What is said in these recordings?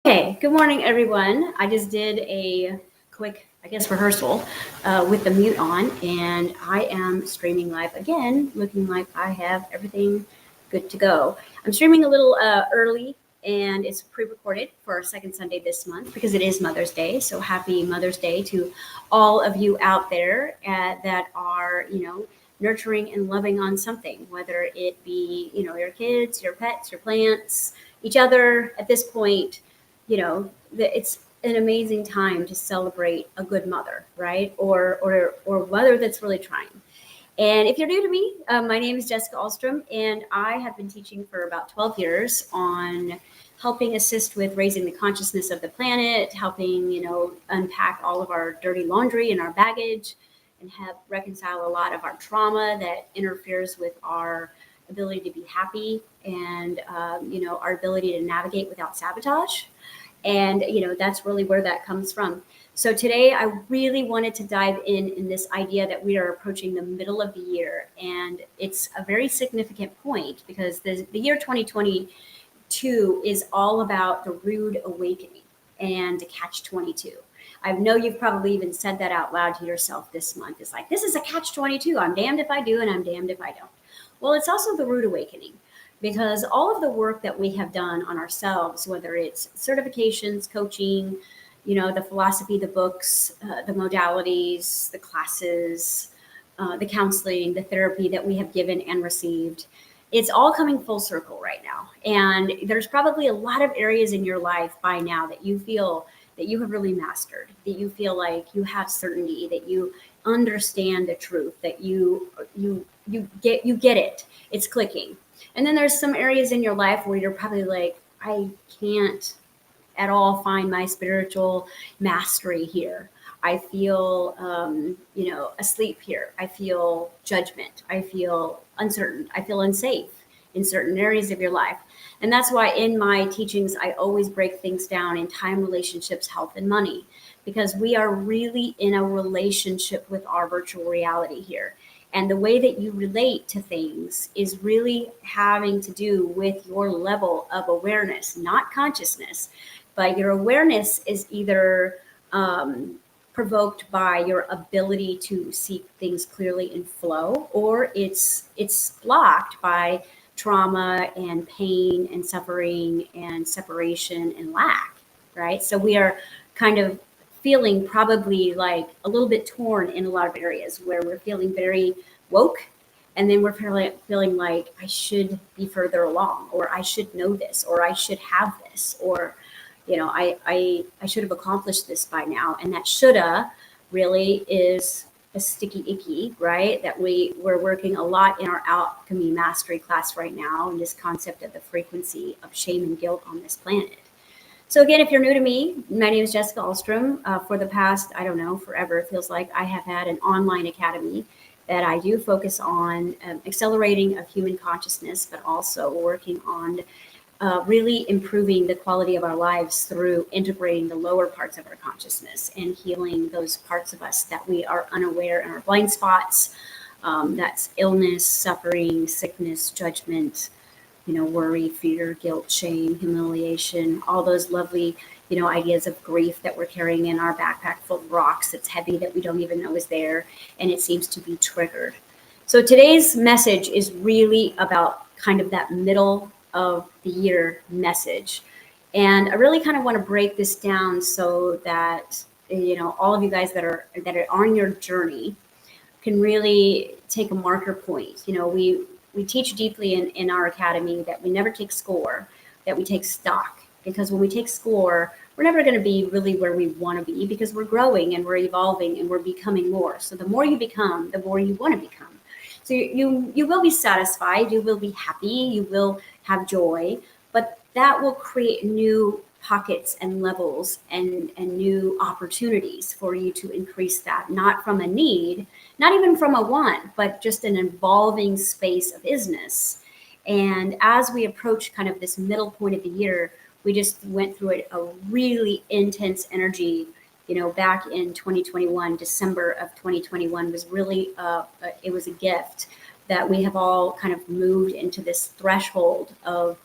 Okay, good morning, everyone. I just did a quick, rehearsal with the mute on, and I am streaming live again, looking like I have everything good to go. I'm streaming a little early, and it's pre-recorded for our second Sunday this month because it is Mother's Day. So happy Mother's Day to all of you out there that are, nurturing and loving on something, whether it be, your kids, your pets, your plants, each other at this point. It's an amazing time to celebrate a good mother, right? Or mother that's really trying. And if you're new to me, my name is Jessica Alstrom, and I have been teaching for about 12 years on helping assist with raising the consciousness of the planet, helping, unpack all of our dirty laundry and our baggage, and have reconcile a lot of our trauma that interferes with our ability to be happy and, our ability to navigate without sabotage. And, that's really where that comes from. So today I really wanted to dive in this idea that we are approaching the middle of the year. And it's a very significant point because the year 2022 is all about the rude awakening and the catch-22. I know you've probably even said that out loud to yourself this month. It's like, this is a catch-22. I'm damned if I do and I'm damned if I don't. Well, it's also the rude awakening, because all of the work that we have done on ourselves, whether it's certifications, coaching, the philosophy, the books, the modalities, the classes, the counseling, the therapy that we have given and received, it's all coming full circle right now. And there's probably a lot of areas in your life by now that you feel that you have really mastered, that you feel like you have certainty, that you understand the truth, that you get it. It's clicking. And then there's some areas in your life where you're probably like, I can't at all find my spiritual mastery here. I feel, asleep here. I feel judgment. I feel uncertain. I feel unsafe in certain areas of your life. And that's why in my teachings, I always break things down in time, relationships, health, and money, because we are really in a relationship with our virtual reality here. And the way that you relate to things is really having to do with your level of awareness, not consciousness, but your awareness is either provoked by your ability to see things clearly in flow, or it's blocked by trauma and pain and suffering and separation and lack, right? So we are kind of feeling probably like a little bit torn in a lot of areas where we're feeling very woke, and then we're feeling like I should be further along, or I should know this, or I should have this, or I should have accomplished this by now. And that shoulda really is a sticky icky, right? That we're working a lot in our alchemy mastery class right now, in this concept of the frequency of shame and guilt on this planet. So again, if you're new to me, my name is Jessica Alstrom. For the past, forever, it feels like I have had an online academy that I do focus on accelerating of human consciousness, but also working on really improving the quality of our lives through integrating the lower parts of our consciousness and healing those parts of us that we are unaware in our blind spots. That's illness, suffering, sickness, judgment, worry, fear, guilt, shame, humiliation, all those lovely, ideas of grief that we're carrying in our backpack full of rocks that's heavy that we don't even know is there, and it seems to be triggered. So today's message is really about kind of that middle of the year message. And I really kind of want to break this down so that, all of you guys that are on your journey can really take a marker point. We teach deeply in our academy that we never take score, that we take stock. Because when we take score, we're never going to be really where we want to be, because we're growing and we're evolving and we're becoming more. So the more you become, the more you want to become. So you will be satisfied, you will be happy, you will have joy, but that will create new pockets and levels and new opportunities for you to increase that, not from a need, not even from a want, but just an evolving space of isness. And as we approach kind of this middle point of the year, we just went through a really intense energy. Back in 2021, December of 2021 was really, it was a gift that we have all kind of moved into this threshold of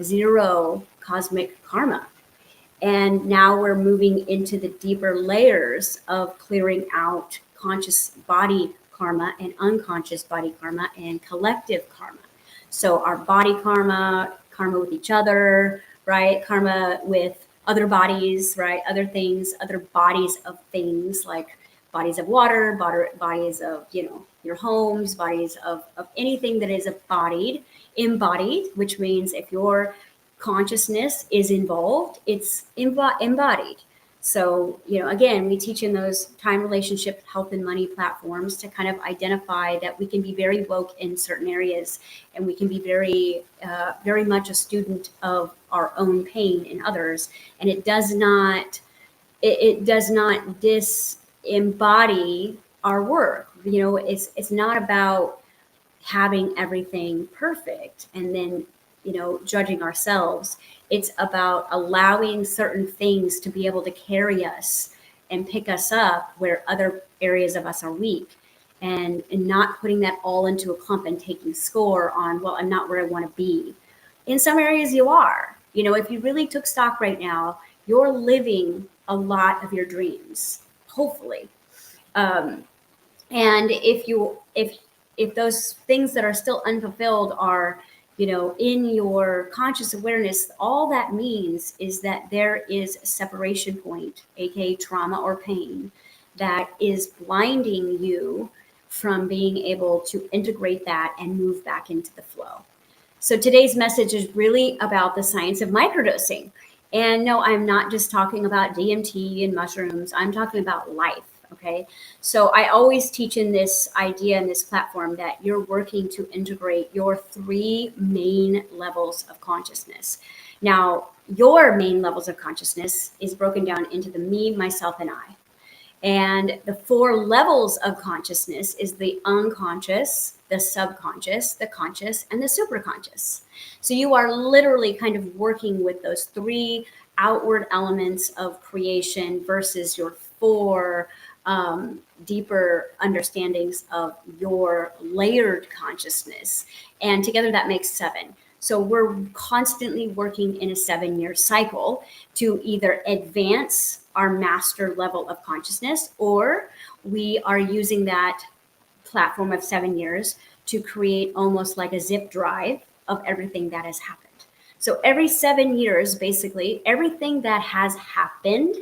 zero cosmic karma. And now we're moving into the deeper layers of clearing out conscious body karma and unconscious body karma and collective karma. So our body karma, karma with each other, right? Karma with other bodies, right? Other things, other bodies of things like bodies of water, bodies of, your homes, bodies of anything that is embodied, which means if your consciousness is involved, it's embodied. So, again, we teach in those time, relationship, health, and money platforms to kind of identify that we can be very woke in certain areas, and we can be very much a student of our own pain in others. And it does not disembody our work. It's not about having everything perfect and then judging ourselves. It's about allowing certain things to be able to carry us and pick us up where other areas of us are weak, and not putting that all into a clump and taking score on, well, I'm not where I want to be. In some areas you are. If you really took stock right now, you're living a lot of your dreams, hopefully. And if those things that are still unfulfilled are, in your conscious awareness, all that means is that there is a separation point, aka trauma or pain, that is blinding you from being able to integrate that and move back into the flow. So today's message is really about the science of microdosing. And no, I'm not just talking about DMT and mushrooms. I'm talking about life. Okay. So I always teach in this idea in this platform that you're working to integrate your 3 main levels of consciousness. Now, your main levels of consciousness is broken down into the me, myself, and I. And the 4 levels of consciousness is the unconscious, the subconscious, the conscious, and the superconscious. So you are literally kind of working with those 3 outward elements of creation versus your 4 deeper understandings of your layered consciousness. And together that makes 7. So we're constantly working in a 7-year cycle to either advance our master level of consciousness, or we are using that platform of 7 years to create almost like a zip drive of everything that has happened. So every 7 years, basically, everything that has happened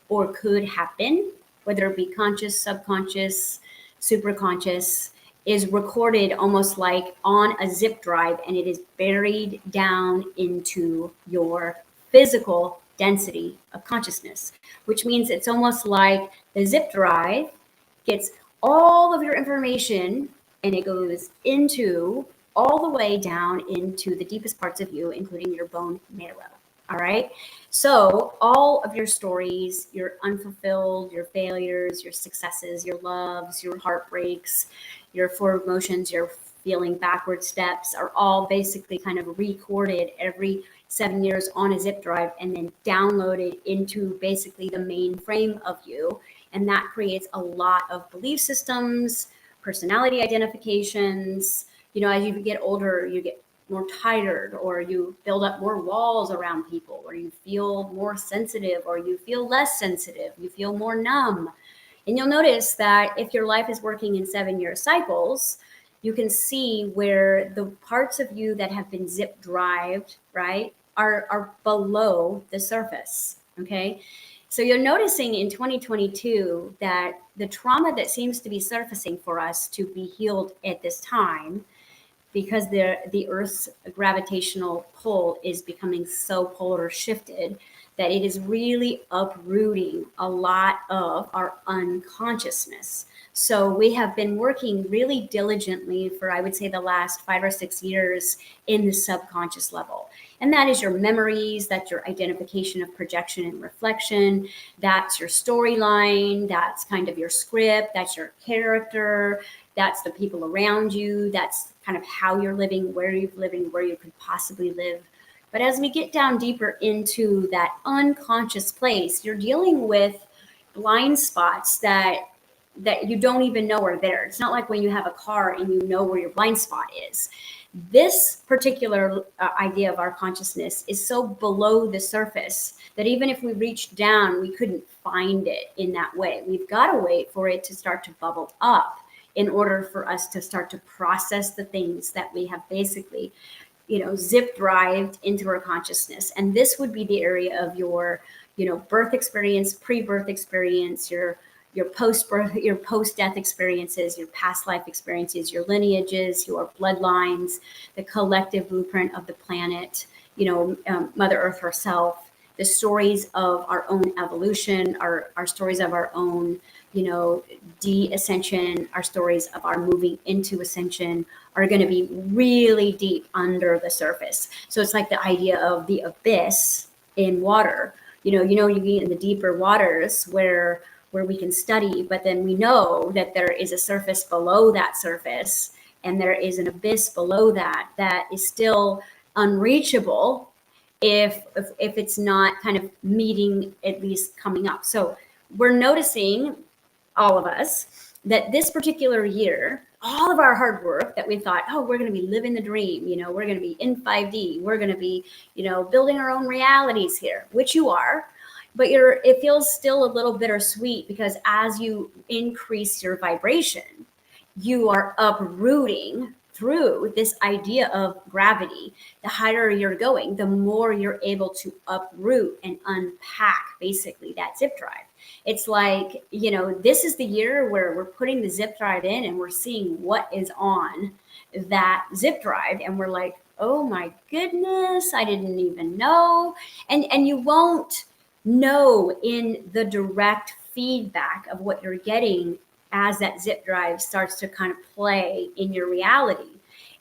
or could happen, whether it be conscious, subconscious, superconscious, is recorded almost like on a zip drive, and it is buried down into your physical density of consciousness, which means it's almost like the zip drive gets all of your information and it goes into all the way down into the deepest parts of you, including your bone marrow. All right. So all of your stories, your unfulfilled, your failures, your successes, your loves, your heartbreaks, your forward motions, your feeling backward steps are all basically kind of recorded every 7 years on a zip drive and then downloaded into basically the mainframe of you. And that creates a lot of belief systems, personality identifications. As you get older, you get more tired, or you build up more walls around people, or you feel more sensitive, or you feel less sensitive, you feel more numb. And you'll notice that if your life is working in 7-year cycles, you can see where the parts of you that have been zip drived, right, are below the surface. Okay. So you're noticing in 2022 that the trauma that seems to be surfacing for us to be healed at this time, because the Earth's gravitational pull is becoming so polar shifted that it is really uprooting a lot of our unconsciousness. So we have been working really diligently for, I would say, the last 5 or 6 years in the subconscious level. And that is your memories, that's your identification of projection and reflection, that's your storyline, that's kind of your script, that's your character, that's the people around you, that's kind of how you're living, where you're living, where you could possibly live. But as we get down deeper into that unconscious place, you're dealing with blind spots that you don't even know are there. It's not like when you have a car and you know where your blind spot is. This particular idea of our consciousness is so below the surface that even if we reached down, we couldn't find it in that way. We've got to wait for it to start to bubble up in order for us to start to process the things that we have basically, zip drived into our consciousness. And this would be the area of your, birth experience, pre-birth experience, your post-birth, your post-death experiences, your past life experiences, your lineages, your bloodlines, the collective blueprint of the planet, Mother Earth herself, the stories of our own evolution, our stories of our own, de-ascension, our stories of our moving into ascension are going to be really deep under the surface. So it's like the idea of the abyss in water. You get in the deeper waters where we can study, but then we know that there is a surface below that surface, and there is an abyss below that is still unreachable if it's not kind of meeting, at least coming up. So we're noticing, all of us, that this particular year, all of our hard work that we thought, oh, we're going to be living the dream, we're going to be in 5D, we're going to be, building our own realities here, which you are. But it feels still a little bittersweet, because as you increase your vibration, you are uprooting through this idea of gravity. The higher you're going, the more you're able to uproot and unpack basically that zip drive. It's like, this is the year where we're putting the zip drive in and we're seeing what is on that zip drive. And we're like, oh my goodness, I didn't even know. And you won't know in the direct feedback of what you're getting as that zip drive starts to kind of play in your reality.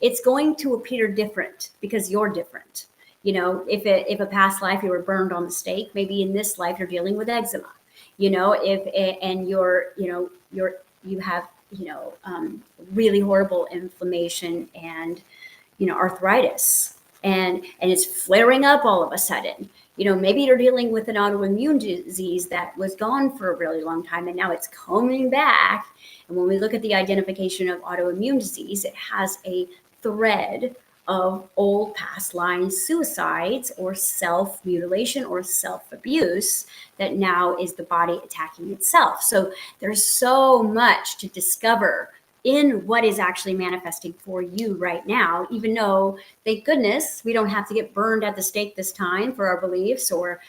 It's going to appear different because you're different. If a past life you were burned on the stake, maybe in this life you're dealing with eczema. You have really horrible inflammation and arthritis, and it's flaring up all of a sudden. Maybe you're dealing with an autoimmune disease that was gone for a really long time, and now it's coming back. And when we look at the identification of autoimmune disease, it has a thread of old past line suicides or self-mutilation or self-abuse that now is the body attacking itself. So there's so much to discover in what is actually manifesting for you right now, even though, thank goodness, we don't have to get burned at the stake this time for our beliefs, or,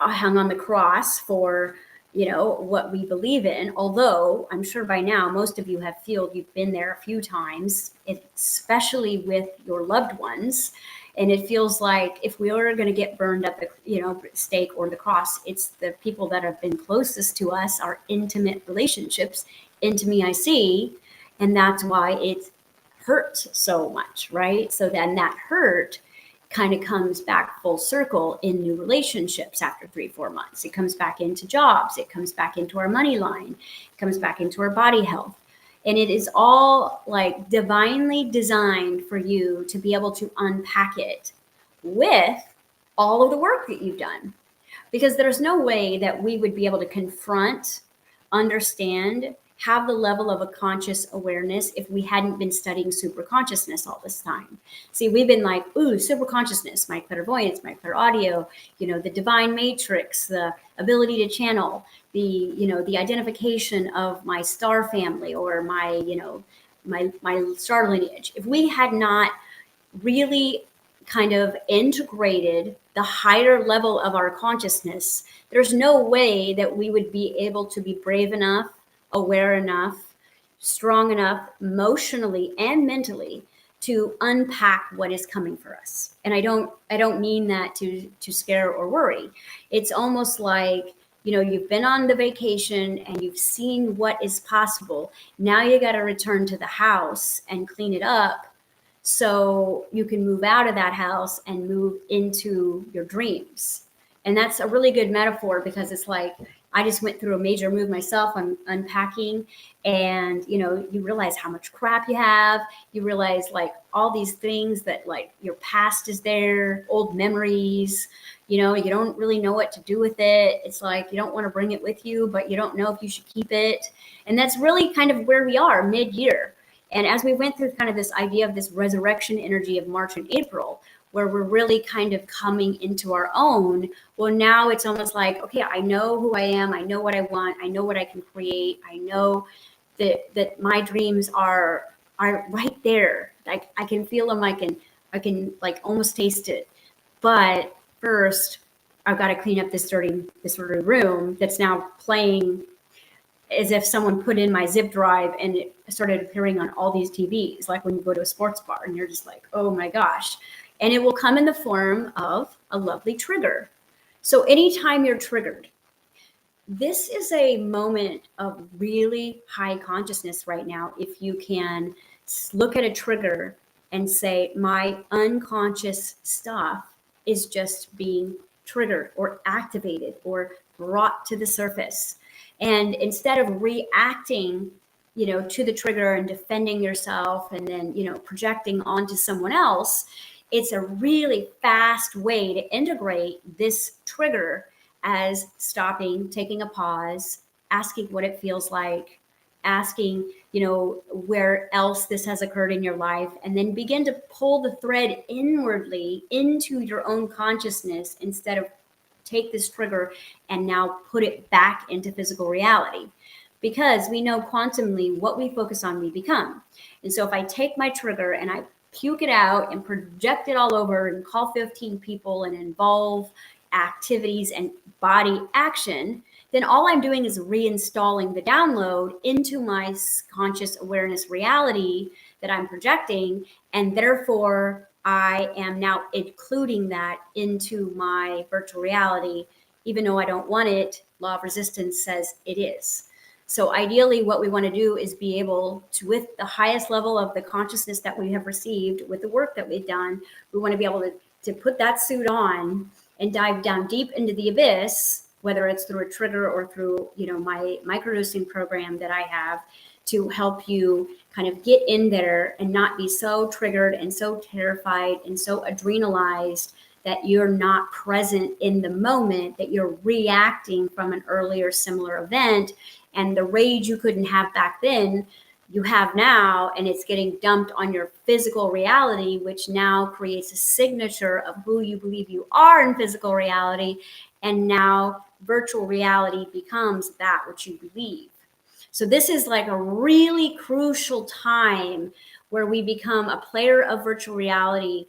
hung on the cross for, what we believe in. Although I'm sure by now, most of you you've been there a few times, especially with your loved ones. And it feels like if we are going to get burned at the, stake or the cross, it's the people that have been closest to us, our intimate relationships, intimacy, and that's why it hurts so much, right? So then that hurt kind of comes back full circle in new relationships after 3-4 months. It comes back into jobs. It comes back into our money line. It comes back into our body health. And it is all like divinely designed for you to be able to unpack it with all of the work that you've done. Because there's no way that we would be able to confront, understand, have the level of a conscious awareness if we hadn't been studying super consciousness all this time. See, we've been like, ooh, super consciousness, my clairvoyance, my clairaudio, the divine matrix, the ability to channel, the identification of my star family or my star lineage. If we had not really kind of integrated the higher level of our consciousness, there's no way that we would be able to be brave enough, aware enough, strong enough emotionally and mentally to unpack what is coming for us. And I don't mean that to scare or worry. It's almost like, you've been on the vacation and you've seen what is possible. Now you got to return to the house and clean it up so you can move out of that house and move into your dreams. And that's a really good metaphor, because it's like, I just went through a major move myself. I'm unpacking, and you realize how much crap you have. You realize like all these things that like your past is there, old memories. You don't really know what to do with it. It's like you don't want to bring it with you, but you don't know if you should keep it. And that's really kind of where we are mid-year. And as we went through kind of this idea of this resurrection energy of March and April, where we're really kind of coming into our own, well, now it's almost like, okay, I know who I am. I know what I want. I know what I can create. I know that my dreams are right there. Like I can feel them. I can like almost taste it. But first, I've got to clean up this dirty room that's now playing as if someone put in my zip drive and it started appearing on all these TVs, like when you go to a sports bar and you're just like, oh my gosh. And it will come in the form of a lovely trigger. So anytime you're triggered, this is a moment of really high consciousness right now. If you can look at a trigger and say, my unconscious stuff is just being triggered or activated or brought to the surface. And instead of reacting, to the trigger and defending yourself and then, projecting onto someone else, it's a really fast way to integrate this trigger as stopping, taking a pause, asking what it feels like, asking, where else this has occurred in your life, and then begin to pull the thread inwardly into your own consciousness instead of take this trigger and now put it back into physical reality. Because we know quantumly what we focus on, we become. And so if I take my trigger and I puke it out and project it all over and call 15 people and involve activities and body action, then all I'm doing is reinstalling the download into my conscious awareness reality that I'm projecting. And therefore, I am now including that into my virtual reality, even though I don't want it. Law of resistance says it is. So ideally, what we want to do is be able to, with the highest level of the consciousness that we have received, with the work that we've done, we want to be able to put that suit on and dive down deep into the abyss, whether it's through a trigger or through, my microdosing program that I have, to help you kind of get in there and not be so triggered and so terrified and so adrenalized that you're not present in the moment, that you're reacting from an earlier similar event. And the rage you couldn't have back then, you have now, and it's getting dumped on your physical reality, which now creates a signature of who you believe you are in physical reality. And now virtual reality becomes that which you believe. So this is like a really crucial time where we become a player of virtual reality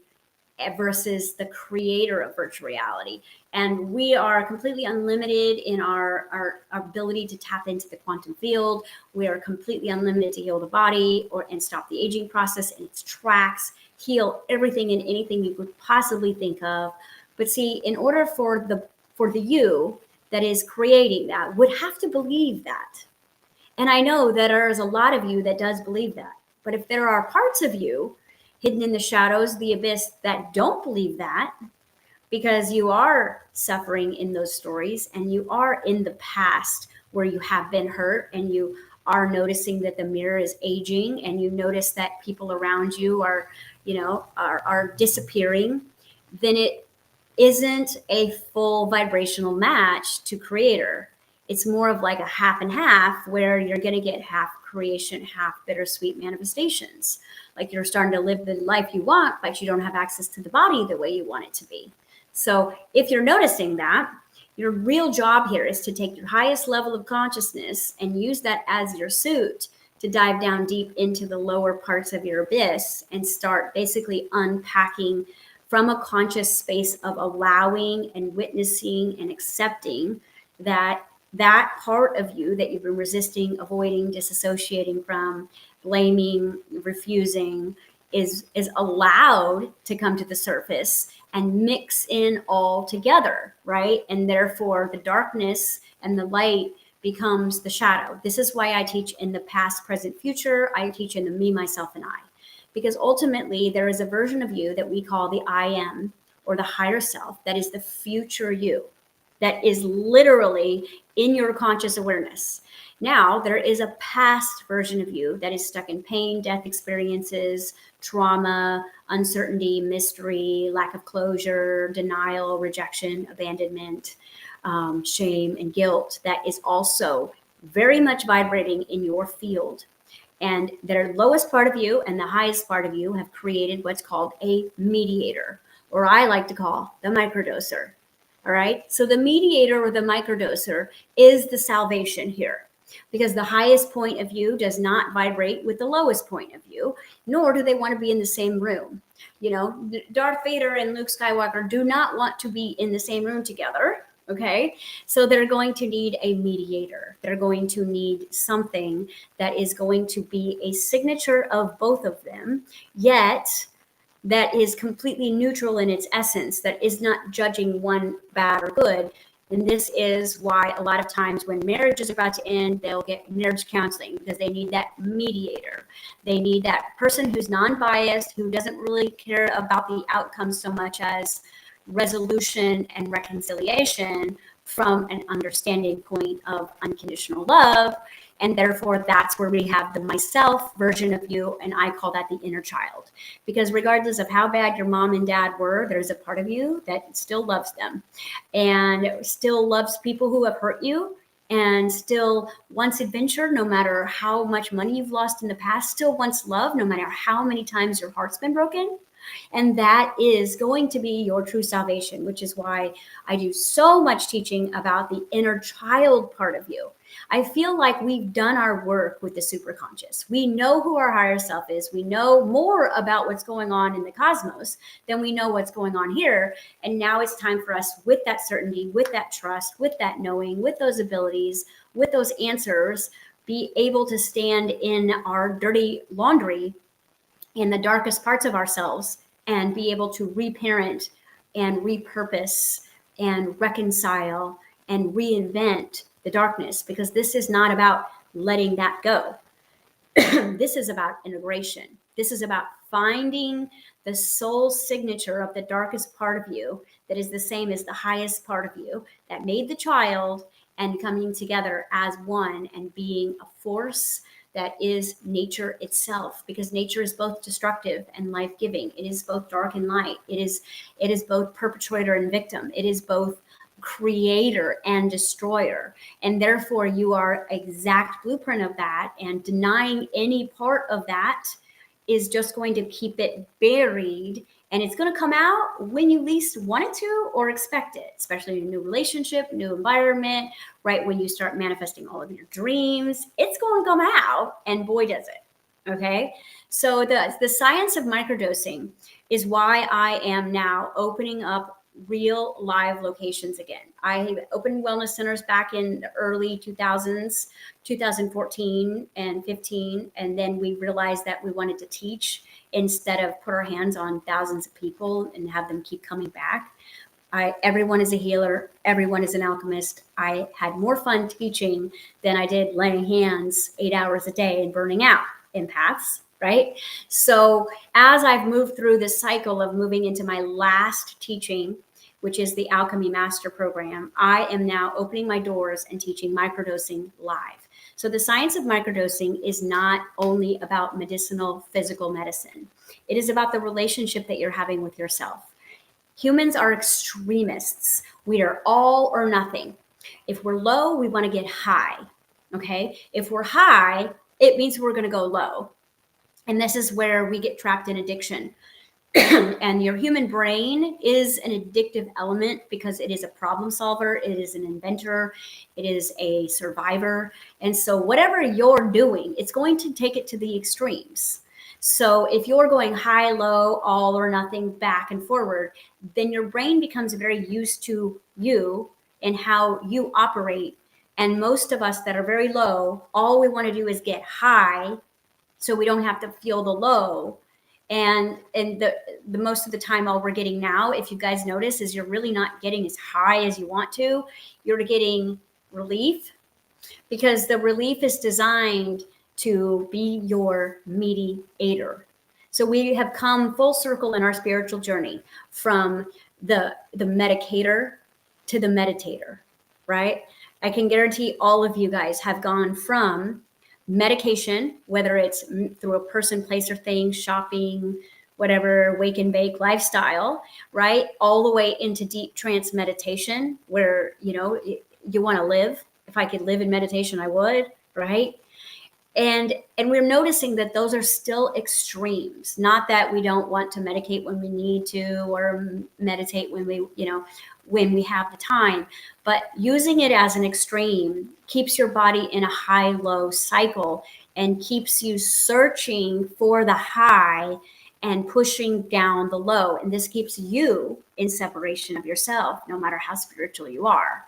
versus the creator of virtual reality. And we are completely unlimited in our ability to tap into the quantum field. We are completely unlimited to heal the body and stop the aging process in its tracks, heal everything and anything you could possibly think of. But see, in order for the you that is creating that would have to believe that. And I know that there's a lot of you that does believe that. But if there are parts of you hidden in the shadows, the abyss, that don't believe that, because you are suffering in those stories and you are in the past where you have been hurt and you are noticing that the mirror is aging and you notice that people around you are disappearing, then it isn't a full vibrational match to creator. It's more of like a half and half, where you're going to get half creation, half bittersweet manifestations. Like you're starting to live the life you want, but you don't have access to the body the way you want it to be. So if you're noticing that, your real job here is to take your highest level of consciousness and use that as your suit to dive down deep into the lower parts of your abyss and start basically unpacking from a conscious space of allowing and witnessing and accepting that part of you that you've been resisting, avoiding, disassociating from, blaming, refusing, is allowed to come to the surface and mix in all together, right? And therefore the darkness and the light becomes the shadow. This is why I teach in the past, present, future. I teach in the me, myself, and I. Because ultimately there is a version of you that we call the I am, or the higher self, that is the future you, that is literally in your conscious awareness. Now, there is a past version of you that is stuck in pain, death experiences, trauma, uncertainty, mystery, lack of closure, denial, rejection, abandonment, shame, and guilt, that is also very much vibrating in your field. And their lowest part of you and the highest part of you have created what's called a mediator, or I like to call the microdoser. All right. So the mediator or the microdoser is the salvation here, because the highest point of you does not vibrate with the lowest point of you, nor do they want to be in the same room. You know, Darth Vader and Luke Skywalker do not want to be in the same room together. Okay. So they're going to need a mediator. They're going to need something that is going to be a signature of both of them, yet that is completely neutral in its essence, that is not judging one bad or good. And this is why a lot of times when marriage is about to end, they'll get marriage counseling, because they need that mediator. They need that person who's non-biased, who doesn't really care about the outcome so much as resolution and reconciliation from an understanding point of unconditional love. And therefore, that's where we have the myself version of you. And I call that the inner child. Because regardless of how bad your mom and dad were, there's a part of you that still loves them and still loves people who have hurt you, and still wants adventure no matter how much money you've lost in the past, still wants love no matter how many times your heart's been broken. And that is going to be your true salvation, which is why I do so much teaching about the inner child part of you. I feel like we've done our work with the superconscious. We know who our higher self is. We know more about what's going on in the cosmos than we know what's going on here. And now it's time for us, with that certainty, with that trust, with that knowing, with those abilities, with those answers, be able to stand in our dirty laundry in the darkest parts of ourselves and be able to reparent and repurpose and reconcile and reinvent the darkness, because this is not about letting that go. This is about integration. This is about finding the soul signature of the darkest part of you that is the same as the highest part of you that made the child, and coming together as one and being a force that is nature itself, because nature is both destructive and life-giving. It is both dark and light. It is both perpetrator and victim. It is both creator and destroyer. And therefore you are exact blueprint of that, and denying any part of that is just going to keep it buried, and it's going to come out when you least want it to or expect it, especially in a new relationship, new environment, right? When you start manifesting all of your dreams, it's going to come out, and boy, does it. Okay. So the science of microdosing is why I am now opening up real live locations again. I opened wellness centers back in the early 2000s, 2014 and 15. And then we realized that we wanted to teach instead of put our hands on thousands of people and have them keep coming back. Everyone is a healer. Everyone is an alchemist. I had more fun teaching than I did laying hands 8 hours a day and burning out empaths, right? So as I've moved through this cycle of moving into my last teaching, which is the Alchemy Master Program, I am now opening my doors and teaching microdosing live. So the science of microdosing is not only about medicinal, physical medicine. It is about the relationship that you're having with yourself. Humans are extremists. We are all or nothing. If we're low, we want to get high. Okay. If we're high, it means we're going to go low. And this is where we get trapped in addiction. And your human brain is an addictive element because it is a problem solver. It is an inventor. It is a survivor. And so whatever you're doing, it's going to take it to the extremes. So if you're going high, low, all or nothing, back and forward, then your brain becomes very used to you and how you operate. And most of us that are very low, all we want to do is get high so we don't have to feel the low. And the most of the time, all we're getting now, if you guys notice, is you're really not getting as high as you want to. You're getting relief, because the relief is designed to be your mediator. So we have come full circle in our spiritual journey from the medicator to the meditator, right? I can guarantee all of you guys have gone from medication, whether it's through a person, place, or thing, shopping, whatever, wake and bake lifestyle, right? All the way into deep trance meditation, where, you know, you want to live. If I could live in meditation, I would, right? And we're noticing that those are still extremes. Not that we don't want to medicate when we need to, or meditate when when we have the time, but using it as an extreme keeps your body in a high-low cycle and keeps you searching for the high and pushing down the low. And this keeps you in separation of yourself, no matter how spiritual you are.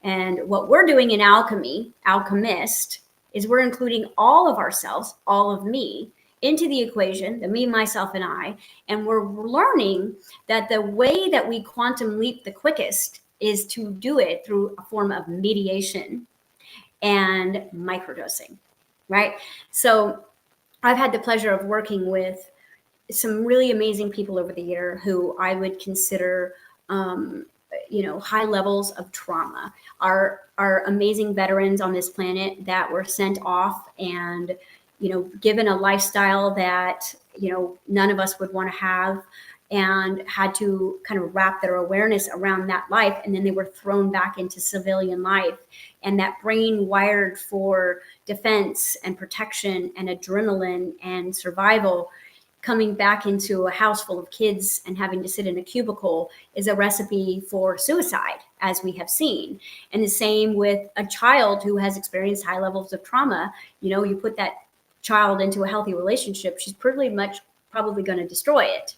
And what we're doing in Alchemist, is we're including all of ourselves, all of me, into the equation, the me, myself, and I. And we're learning that the way that we quantum leap the quickest is to do it through a form of mediation and microdosing, right? So I've had the pleasure of working with some really amazing people over the year who I would consider high levels of trauma. Our amazing veterans on this planet that were sent off and given a lifestyle that none of us would want to have, and had to kind of wrap their awareness around that life, and then they were thrown back into civilian life, and that brain wired for defense and protection and adrenaline and survival, coming back into a house full of kids and having to sit in a cubicle is a recipe for suicide, as we have seen. And the same with a child who has experienced high levels of trauma. You put that child into a healthy relationship, she's pretty much probably going to destroy it,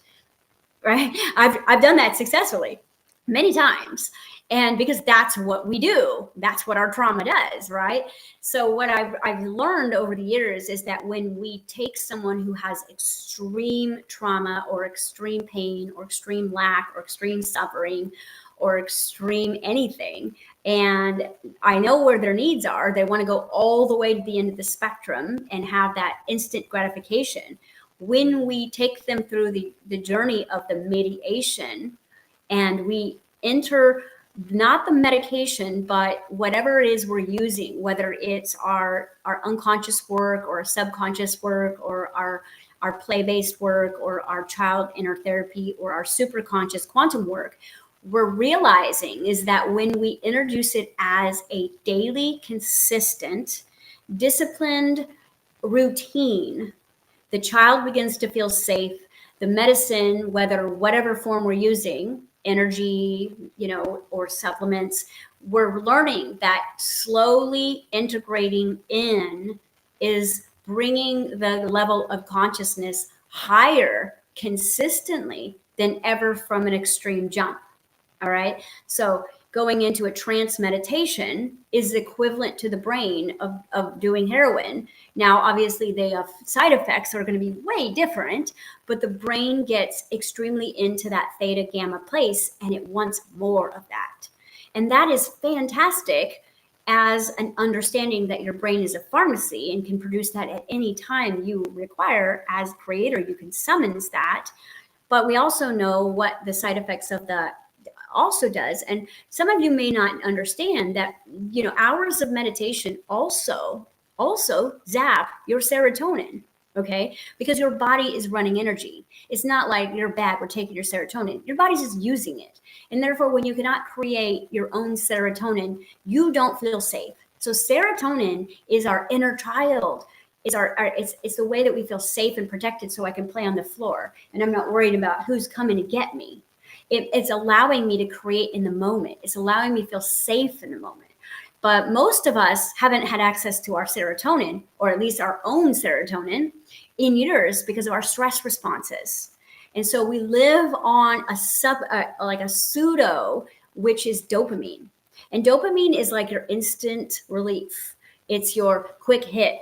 right? I've done that successfully many times. And because that's what we do, that's what our trauma does, right? So what I've learned over the years is that when we take someone who has extreme trauma or extreme pain or extreme lack or extreme suffering or extreme anything, and I know where their needs are, they want to go all the way to the end of the spectrum and have that instant gratification. When we take them through the journey of the mediation, and we enter not the medication, but whatever it is we're using, whether it's our unconscious work or subconscious work or our play-based work or our child inner therapy or our superconscious quantum work, we're realizing is that when we introduce it as a daily, consistent, disciplined routine, the child begins to feel safe. The medicine, whatever form we're using, energy, or supplements, we're learning that slowly integrating in is bringing the level of consciousness higher consistently than ever from an extreme jump. All right. So going into a trance meditation is equivalent to the brain of doing heroin. Now, obviously, the side effects are going to be way different, but the brain gets extremely into that theta gamma place, and it wants more of that. And that is fantastic as an understanding that your brain is a pharmacy and can produce that at any time you require. As creator, you can summons that. But we also know what the side effects of that also does. And some of you may not understand that, hours of meditation also zap your serotonin, okay? Because your body is running energy. It's not like you're bad, we're taking your serotonin. Your body's just using it. And therefore, when you cannot create your own serotonin, you don't feel safe. So serotonin is our inner child. It's the way that we feel safe and protected, so I can play on the floor and I'm not worried about who's coming to get me. It's allowing me to create in the moment. It's allowing me to feel safe in the moment. But most of us haven't had access to our serotonin, or at least our own serotonin, in years because of our stress responses. And so we live on a pseudo, which is dopamine. And dopamine is like your instant relief. It's your quick hit.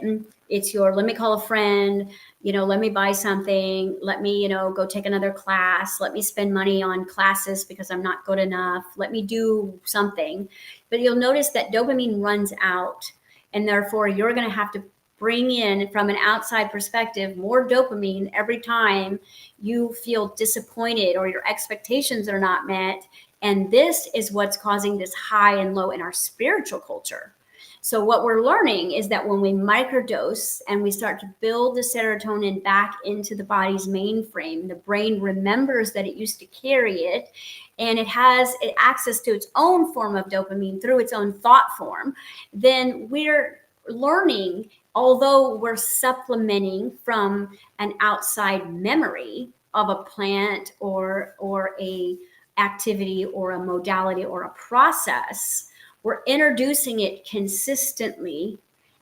It's your, let me call a friend, let me buy something, let me, go take another class, let me spend money on classes because I'm not good enough, let me do something. But you'll notice that dopamine runs out, and therefore you're going to have to bring in, from an outside perspective, more dopamine every time you feel disappointed or your expectations are not met. And this is what's causing this high and low in our spiritual culture. So what we're learning is that when we microdose and we start to build the serotonin back into the body's mainframe, the brain remembers that it used to carry it, and it has access to its own form of dopamine through its own thought form, then we're learning although we're supplementing from an outside memory of a plant or a activity or a modality or a process, we're introducing it consistently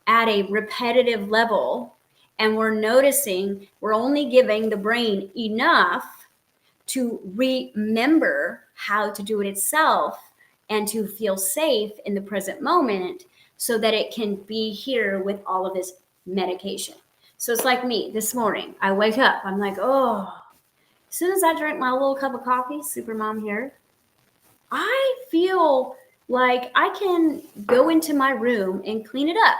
at a repetitive level, and we're noticing we're only giving the brain enough to remember how to do it itself and to feel safe in the present moment so that it can be here with all of this medication. So it's like me this morning. I wake up, I'm like, oh, as soon as I drink my little cup of coffee, super mom here, I feel like I can go into my room and clean it up.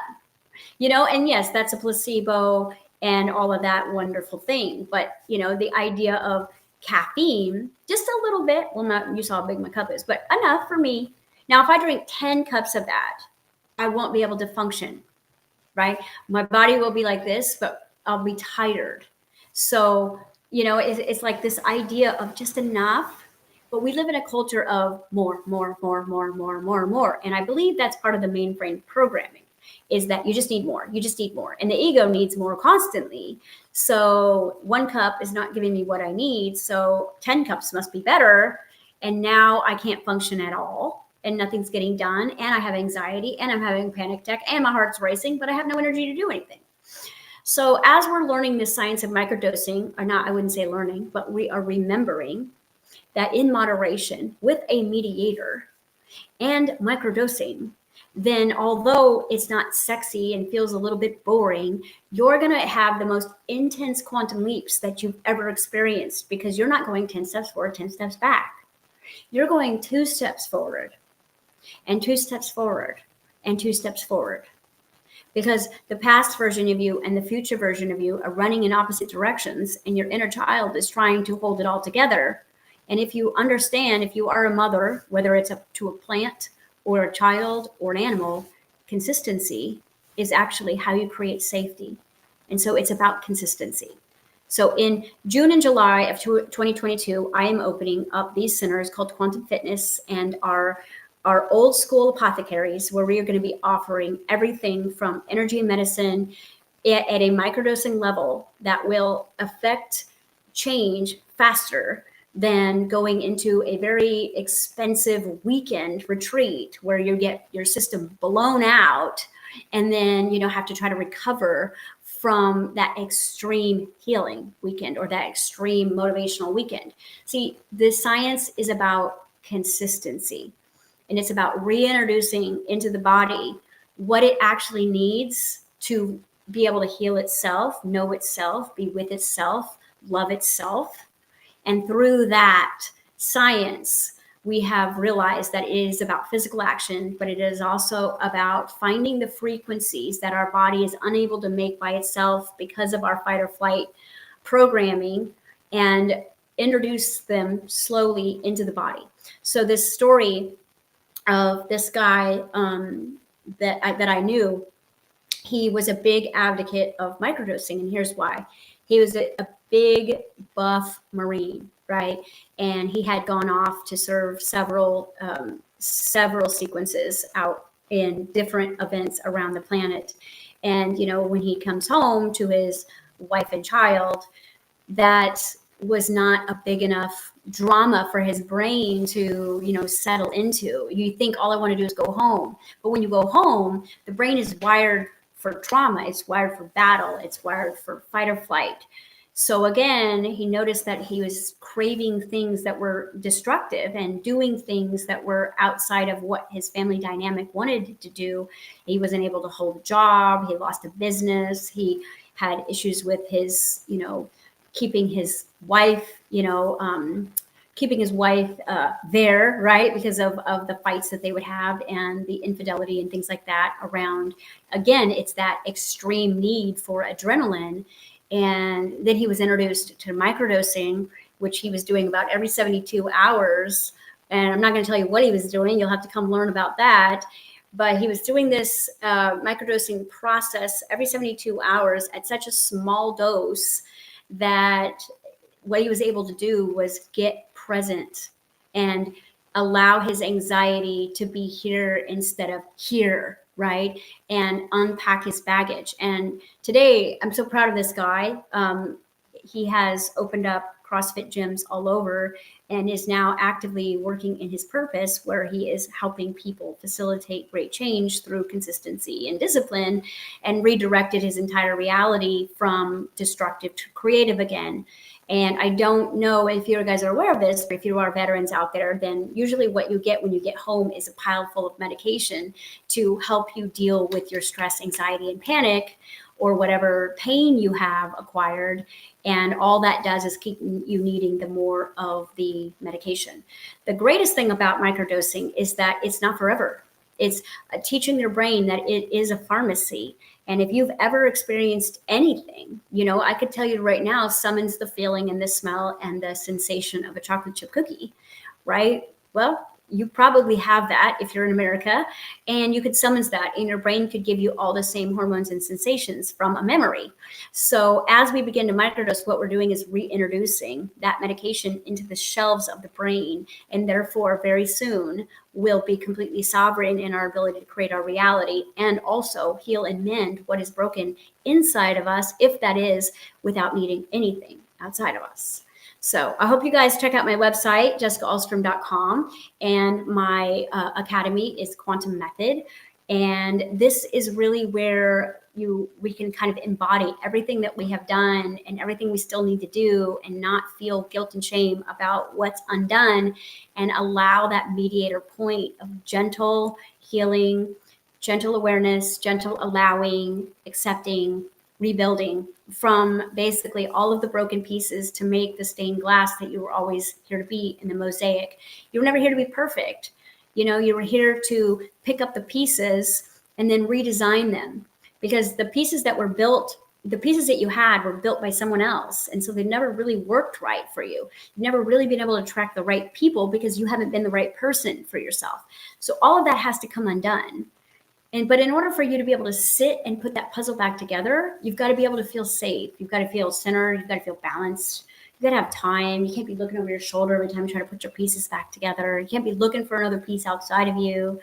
And yes, that's a placebo and all of that wonderful thing. But, the idea of caffeine, just a little bit, well, not, you saw how big my cup is, but enough for me. Now, if I drink 10 cups of that, I won't be able to function, right? My body will be like this, but I'll be tired. So, it's like this idea of just enough. But we live in a culture of more, more, more, more, more, more, more. And I believe that's part of the mainframe programming, is that you just need more. You just need more. And the ego needs more constantly. So 1 cup is not giving me what I need. So 10 cups must be better. And now I can't function at all. And nothing's getting done. And I have anxiety. And I'm having a panic attack. And my heart's racing. But I have no energy to do anything. So as we're learning the science of microdosing, or not, I wouldn't say learning, but we are remembering that in moderation with a mediator and microdosing, then although it's not sexy and feels a little bit boring, you're going to have the most intense quantum leaps that you've ever experienced, because you're not going 10 steps forward, 10 steps back. You're going 2 steps forward and 2 steps forward and 2 steps forward, because the past version of you and the future version of you are running in opposite directions, and your inner child is trying to hold it all together. And if you understand, if you are a mother, whether it's to a plant or a child or an animal, consistency is actually how you create safety. And so it's about consistency. So in June and July of 2022, I am opening up these centers called Quantum Fitness and our old school apothecaries, where we are going to be offering everything from energy and medicine at a microdosing level that will affect change faster than going into a very expensive weekend retreat where you get your system blown out and then have to try to recover from that extreme healing weekend or that extreme motivational weekend. See, the science is about consistency, and it's about reintroducing into the body what it actually needs to be able to heal itself, know itself, be with itself, love itself. And through that science, we have realized that it is about physical action, but it is also about finding the frequencies that our body is unable to make by itself because of our fight or flight programming, and introduce them slowly into the body. So this story of this guy that I knew, he was a big advocate of microdosing, and here's why. He was a big buff Marine, right? And he had gone off to serve several sequences out in different events around the planet. And, when he comes home to his wife and child, that was not a big enough drama for his brain to, settle into. You think all I want to do is go home. But when you go home, the brain is wired for trauma. It's wired for battle. It's wired for fight or flight. So again, he noticed that he was craving things that were destructive and doing things that were outside of what his family dynamic wanted to do. He wasn't able to hold a job. He lost a business. He had issues with his, keeping his wife, there, right? Because of the fights that they would have and the infidelity and things like that around. Again, it's that extreme need for adrenaline. And then he was introduced to microdosing, which he was doing about every 72 hours. And I'm not going to tell you what he was doing. You'll have to come learn about that. But he was doing this microdosing process every 72 hours at such a small dose that what he was able to do was get present and allow his anxiety to be here instead of here, right? And unpack his baggage. And today, I'm so proud of this guy. He has opened up CrossFit gyms all over and is now actively working in his purpose, where he is helping people facilitate great change through consistency and discipline, and redirected his entire reality from destructive to creative again. And I don't know if you guys are aware of this, but if you are veterans out there, then usually what you get when you get home is a pile full of medication to help you deal with your stress, anxiety, and panic, or whatever pain you have acquired. And all that does is keep you needing the more of the medication. The greatest thing about microdosing is that it's not forever. It's teaching your brain that it is a pharmacy. And if you've ever experienced anything, I could tell you right now, summons the feeling and the smell and the sensation of a chocolate chip cookie, right? Well, you probably have that if you're in America, and you could summons that, and your brain could give you all the same hormones and sensations from a memory. So as we begin to microdose, what we're doing is reintroducing that medication into the shelves of the brain, and therefore very soon we'll be completely sovereign in our ability to create our reality and also heal and mend what is broken inside of us, if that is without needing anything outside of us. So I hope you guys check out my website, jessicaalstrom.com, and my academy is Quantum Method. And this is really where we can kind of embody everything that we have done and everything we still need to do, and not feel guilt and shame about what's undone, and allow that mediator point of gentle healing, gentle awareness, gentle allowing, accepting, rebuilding from basically all of the broken pieces to make the stained glass that you were always here to be in the mosaic. You were never here to be perfect. You were here to pick up the pieces and then redesign them, because the pieces that were built, the pieces that you had were built by someone else. And so they've never really worked right for you. You've never really been able to attract the right people because you haven't been the right person for yourself. So all of that has to come undone. But in order for you to be able to sit and put that puzzle back together, you've got to be able to feel safe. You've got to feel centered. You've got to feel balanced. You've got to have time. You can't be looking over your shoulder every time you try to put your pieces back together. You can't be looking for another piece outside of you.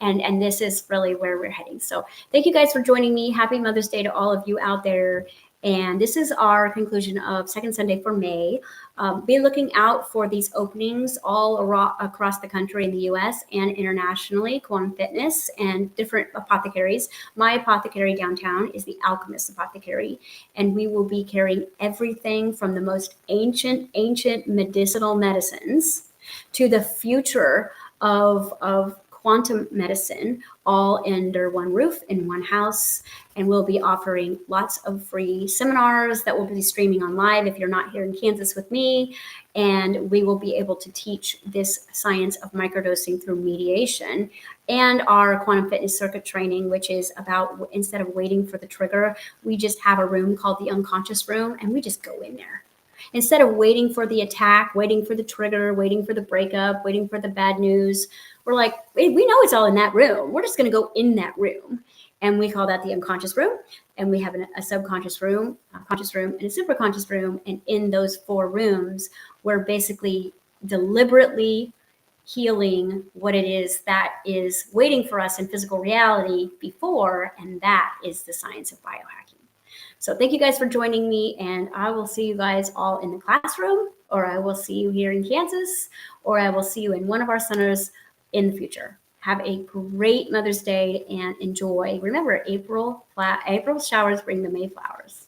And this is really where we're heading. So thank you guys for joining me. Happy Mother's Day to all of you out there. And this is our conclusion of Second Sunday for May. Be looking out for these openings all across the country in the US and internationally, Quantum Fitness and different apothecaries. My apothecary downtown is the Alchemist Apothecary, and we will be carrying everything from the most ancient medicinal medicines to the future of quantum medicine, all under one roof in one house. And we'll be offering lots of free seminars that will be streaming on live if you're not here in Kansas with me. And we will be able to teach this science of microdosing through mediation, and our quantum fitness circuit training, which is about, instead of waiting for the trigger, we just have a room called the unconscious room, and we just go in there. Instead of waiting for the attack, waiting for the trigger, waiting for the breakup, waiting for the bad news, we're like, we know it's all in that room. We're just going to go in that room. And we call that the unconscious room. And we have a subconscious room, a conscious room, and a superconscious room. And in those 4 rooms, we're basically deliberately healing what it is that is waiting for us in physical reality before. And that is the science of biohacking. So thank you guys for joining me, and I will see you guys all in the classroom, or I will see you here in Kansas, or I will see you in one of our centers in the future. Have a great Mother's Day and enjoy. Remember, April showers bring the May flowers.